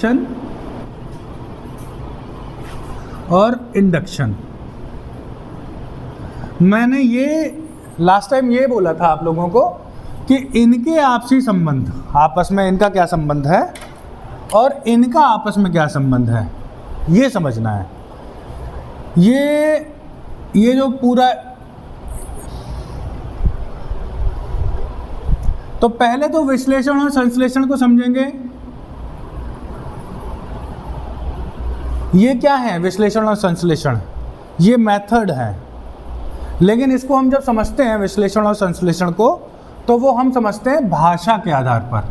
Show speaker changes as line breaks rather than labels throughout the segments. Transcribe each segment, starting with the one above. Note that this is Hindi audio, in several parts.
डिडक्शन और इंडक्शन। मैंने ये लास्ट टाइम ये बोला था आप लोगों को कि इनके आपसी संबंध, आपस में इनका क्या संबंध है और इनका आपस में क्या संबंध है, ये समझना है। ये जो पूरा, तो पहले तो विश्लेषण और संश्लेषण को समझेंगे। ये क्या है विश्लेषण और संश्लेषण? ये मेथड है, लेकिन इसको हम जब समझते हैं विश्लेषण और संश्लेषण को, तो वो हम समझते हैं भाषा के आधार पर।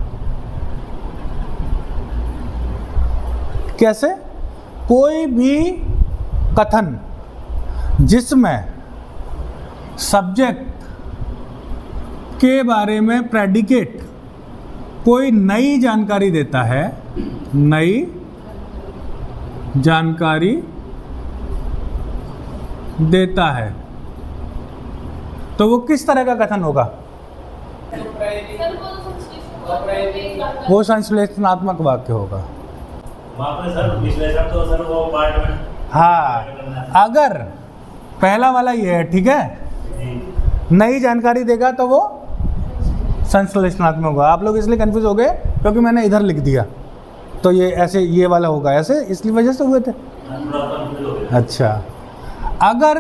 कैसे? कोई भी कथन जिसमें सब्जेक्ट के बारे में प्रेडिकेट कोई नई जानकारी देता है, नई जानकारी देता है, तो वो किस तरह का कथन होगा? वो संश्लेषणात्मक वाक्य होगा।
विश्लेषण तो सर वो पार्ट में,
हाँ, अगर पहला वाला ये है, ठीक है, नई जानकारी देगा तो वो संश्लेषणात्मक होगा। आप लोग इसलिए कंफ्यूज हो गए क्योंकि मैंने इधर लिख दिया, तो ये ऐसे ये वाला होगा ऐसे, इसलिए वजह से हुए थे। अच्छा, अगर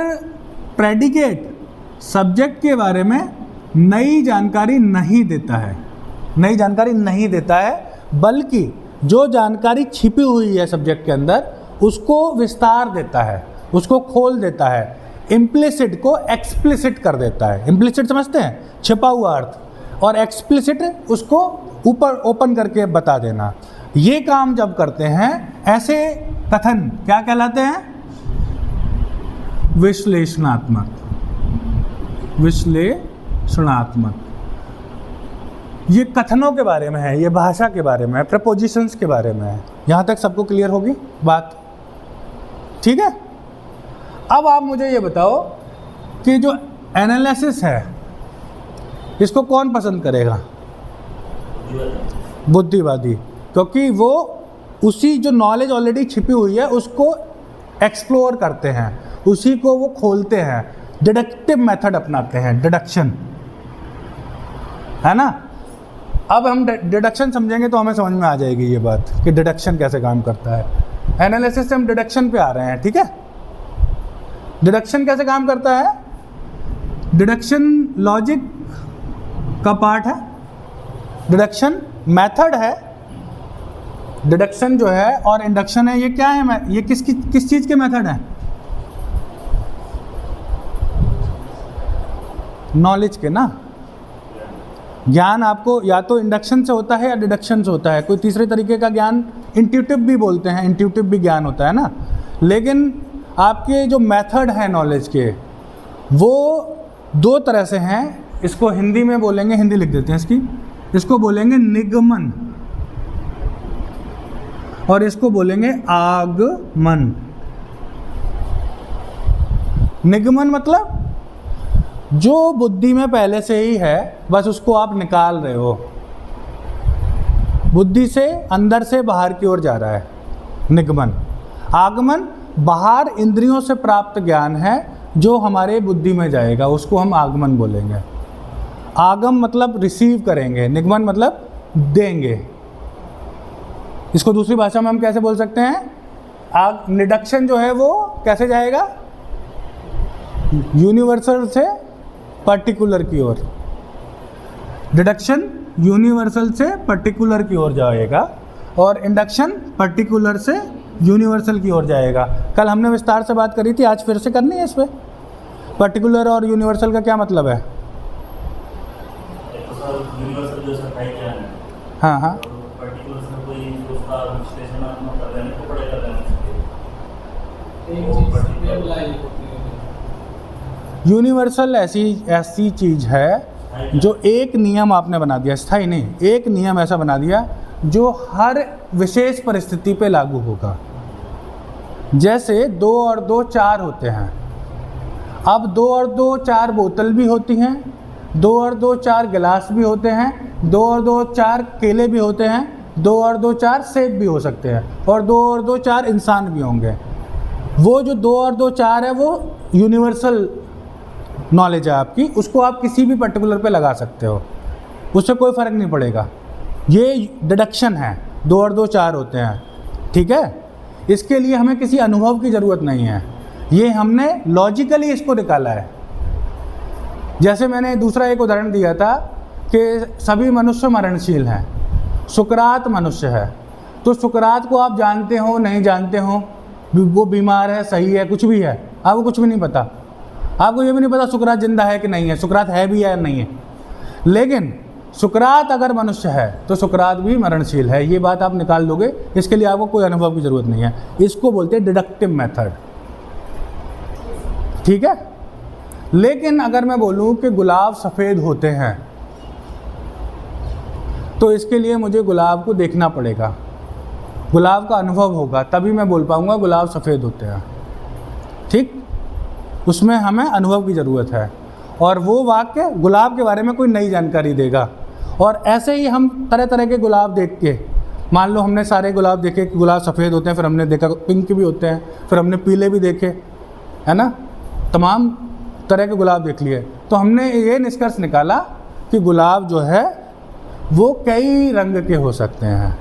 प्रेडिकेट सब्जेक्ट के बारे में नई जानकारी नहीं देता है, नई जानकारी नहीं देता है, बल्कि जो जानकारी छिपी हुई है सब्जेक्ट के अंदर उसको विस्तार देता है, उसको खोल देता है, इम्प्लिसिट को एक्सप्लिसिट कर देता है। इम्प्लिसिट समझते हैं, छिपा हुआ अर्थ, और एक्सप्लिसिट उसको ऊपर ओपन करके बता देना। ये काम जब करते हैं, ऐसे कथन क्या कहलाते हैं? विश्लेषणात्मक। विश्लेषणात्मक, ये कथनों के बारे में है, ये भाषा के बारे में है, प्रपोजिशंस के बारे में है। यहाँ तक सबको क्लियर होगी बात? ठीक है। अब आप मुझे ये बताओ कि जो एनालिसिस है इसको कौन पसंद करेगा? बुद्धिवादी, क्योंकि वो उसी जो नॉलेज ऑलरेडी छिपी हुई है उसको एक्सप्लोर करते हैं, उसी को वो खोलते हैं, डिडक्टिव मेथड अपनाते हैं, डिडक्शन, है ना। अब हम डिडक्शन समझेंगे तो हमें समझ में आ जाएगी ये बात कि डिडक्शन कैसे काम करता है। एनालिसिस से हम डिडक्शन पे आ रहे हैं, ठीक है। डिडक्शन कैसे काम करता है? डिडक्शन लॉजिक का पार्ट है, डिडक्शन मेथड है, डिडक्शन जो है, और इंडक्शन है। ये क्या है? ये किस चीज़ के मेथड है? नॉलेज के ना। ज्ञान आपको या तो इंडक्शन से होता है या डिडक्शन से होता है। कोई तीसरे तरीके का ज्ञान इंट्यूटिव भी बोलते हैं, इंट्यूटिव भी ज्ञान होता है ना। लेकिन आपके जो मेथड है नॉलेज के, वो दो तरह से हैं। इसको हिंदी में बोलेंगे, हिंदी लिख देते हैं इसकी, इसको बोलेंगे निगमन और इसको बोलेंगे आगमन। निगमन मतलब जो बुद्धि में पहले से ही है, बस उसको आप निकाल रहे हो, बुद्धि से अंदर से बाहर की ओर जा रहा है, निगमन। आगमन बाहर इंद्रियों से प्राप्त ज्ञान है जो हमारे बुद्धि में जाएगा, उसको हम आगमन बोलेंगे। आगम मतलब रिसीव करेंगे, निगमन मतलब देंगे। इसको दूसरी भाषा में हम कैसे बोल सकते हैं? निडक्शन जो है वो कैसे जाएगा? यूनिवर्सल से पर्टिकुलर की ओर। डिडक्शन यूनिवर्सल से पर्टिकुलर की ओर जाएगा और इंडक्शन पर्टिकुलर से यूनिवर्सल की ओर जाएगा। कल हमने विस्तार से बात करी थी, आज फिर से करनी है इस पर। पर्टिकुलर और यूनिवर्सल का क्या मतलब है?
यूनिवर्सल जो सफाई क्या है,
हाँ हाँ,
पर्टिकुलर से कोई उसका विश्लेषणात्मक करने को पड़ेगा।
यूनिवर्सल ऐसी चीज़ है जो एक नियम आपने बना दिया, स्थायी नहीं, एक नियम ऐसा बना दिया जो हर विशेष परिस्थिति पे लागू होगा। जैसे 2 और 2 4 होते हैं। अब 2 और 2 4 बोतल भी होती हैं, 2 और 2 4 गिलास भी होते हैं, 2 और 2 4 केले भी होते हैं, 2 और 2 4 सेब भी हो सकते हैं, और 2 और 2 4 इंसान भी होंगे। वो जो 2 और 2 4 है वो यूनिवर्सल नॉलेज है आपकी, उसको आप किसी भी पर्टिकुलर पे लगा सकते हो, उससे कोई फ़र्क नहीं पड़ेगा। ये डिडक्शन है, 2 और 2 4 होते हैं, ठीक है। इसके लिए हमें किसी अनुभव की ज़रूरत नहीं है, ये हमने लॉजिकली इसको निकाला है। जैसे मैंने दूसरा एक उदाहरण दिया था कि सभी मनुष्य मरणशील हैं, सुकरात मनुष्य है, तो सुकरात को आप जानते हो नहीं जानते हो, वो बीमार है सही है कुछ भी है, आपको कुछ भी नहीं पता, आपको ये भी नहीं पता सुकरात जिंदा है कि नहीं है, सुकरात है भी या नहीं है। लेकिन सुकरात अगर मनुष्य है तो सुकरात भी मरणशील है, ये बात आप निकाल लोगे, इसके लिए आपको कोई अनुभव की ज़रूरत नहीं है। इसको बोलते हैं डिडक्टिव मेथड, ठीक है। लेकिन अगर मैं बोलूं कि गुलाब सफ़ेद होते हैं तो इसके लिए मुझे गुलाब को देखना पड़ेगा, गुलाब का अनुभव होगा, तभी मैं बोल पाऊंगा गुलाब सफ़ेद होते हैं, ठीक। उसमें हमें अनुभव की ज़रूरत है, और वो वाक्य गुलाब के बारे में कोई नई जानकारी देगा। और ऐसे ही हम तरह तरह के गुलाब देख के, मान लो हमने सारे गुलाब देखे कि गुलाब सफ़ेद होते हैं, फिर हमने देखा पिंक भी होते हैं, फिर हमने पीले भी देखे, है ना, तमाम तरह के गुलाब देख लिए, तो हमने ये निष्कर्ष निकाला कि गुलाब जो है वो कई रंग के हो सकते हैं।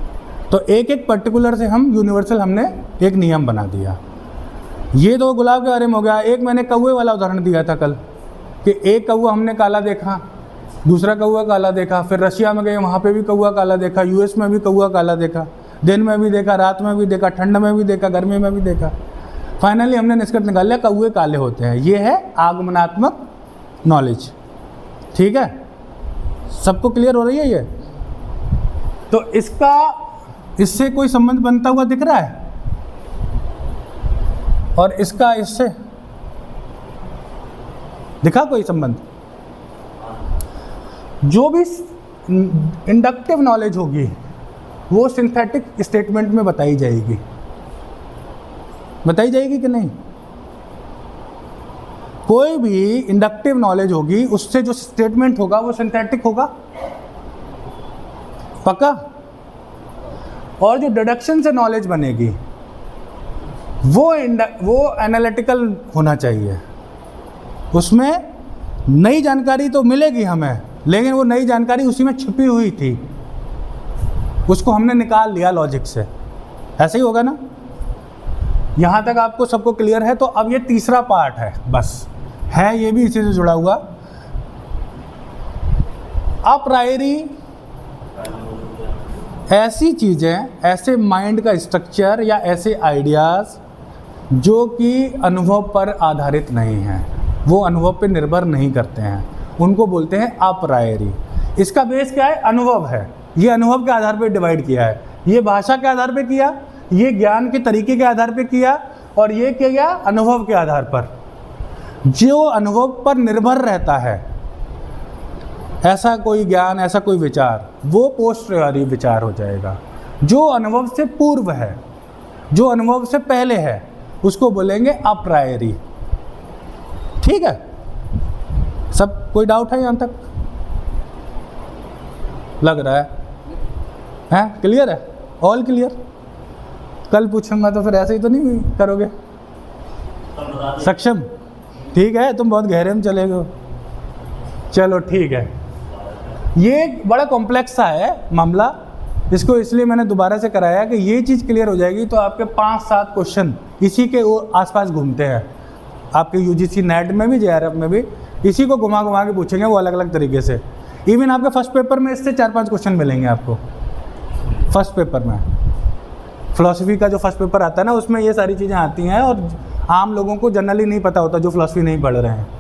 तो एक एक पर्टिकुलर से हम यूनिवर्सल हमने एक नियम बना दिया। ये तो गुलाब के बारे में हो गया। एक मैंने कौवे वाला उदाहरण दिया था कल कि एक कौवा हमने काला देखा, दूसरा कौवा काला देखा, फिर रशिया में गए वहाँ पे भी कौवा काला देखा, यूएस में भी कौवा काला देखा, दिन में भी देखा, रात में भी देखा, ठंड में भी देखा, गर्मी में भी देखा। फाइनली हमने निष्कर्ष निकाल लिया कौवे काले होते हैं। ये है आगमनात्मक नॉलेज, ठीक है। सबको क्लियर हो रही है ये? तो इसका इससे कोई संबंध बनता हुआ दिख रहा है, और इसका इससे दिखा कोई संबंध? जो भी इंडक्टिव नॉलेज होगी वो सिंथेटिक स्टेटमेंट में बताई जाएगी, बताई जाएगी कि नहीं? कोई भी इंडक्टिव नॉलेज होगी उससे जो स्टेटमेंट होगा वो सिंथेटिक होगा, पक्का। और जो डिडक्शन से नॉलेज बनेगी वो एनालिटिकल होना चाहिए, उसमें नई जानकारी तो मिलेगी हमें, लेकिन वो नई जानकारी उसी में छुपी हुई थी, उसको हमने निकाल लिया लॉजिक से। ऐसे ही होगा ना? यहाँ तक आपको सबको क्लियर है? तो अब ये तीसरा पार्ट है, बस है ये भी इसी से जुड़ा हुआ। अप्रायरी ऐसी चीज़ें, ऐसे माइंड का स्ट्रक्चर या ऐसे आइडियाज़ जो कि अनुभव पर आधारित नहीं हैं, वो अनुभव पे निर्भर नहीं करते हैं, उनको बोलते हैं अप्रायरी। इसका बेस क्या है? अनुभव है। ये अनुभव के आधार पर डिवाइड किया है, ये भाषा के आधार पे किया, ये ज्ञान के तरीके के आधार पे किया, और ये किया गया अनुभव के आधार पर। जो अनुभव पर निर्भर रहता है ऐसा कोई ज्ञान, ऐसा कोई विचार, वो पोस्टरियोरी विचार हो जाएगा। जो अनुभव से पूर्व है, जो अनुभव से पहले है, उसको बोलेंगे अप्रायरी, ठीक है। सब कोई डाउट है यहाँ तक? लग रहा है क्लियर है? All clear? कल पूछूंगा तो फिर ऐसे ही तो नहीं करोगे? सक्षम? ठीक है, तुम बहुत गहरे में चले गए। चलो ठीक है। ये बड़ा कॉम्प्लेक्स सा है मामला, इसको इसलिए मैंने दोबारा से कराया कि ये चीज़ क्लियर हो जाएगी तो आपके 5-7 क्वेश्चन इसी के आसपास घूमते हैं। आपके यूजीसी नेट में भी, जेआरएफ में भी इसी को घुमा घुमा के पूछेंगे, वो अलग अलग तरीके से। इवन आपके फर्स्ट पेपर में इससे 4-5 क्वेश्चन मिलेंगे आपको। फर्स्ट पेपर में फ़िलासफ़ी का जो फर्स्ट पेपर आता है ना, उसमें ये सारी चीज़ें आती हैं, और आम लोगों को जनरली नहीं पता होता जो फ़िलासफ़ी नहीं पढ़ रहे हैं।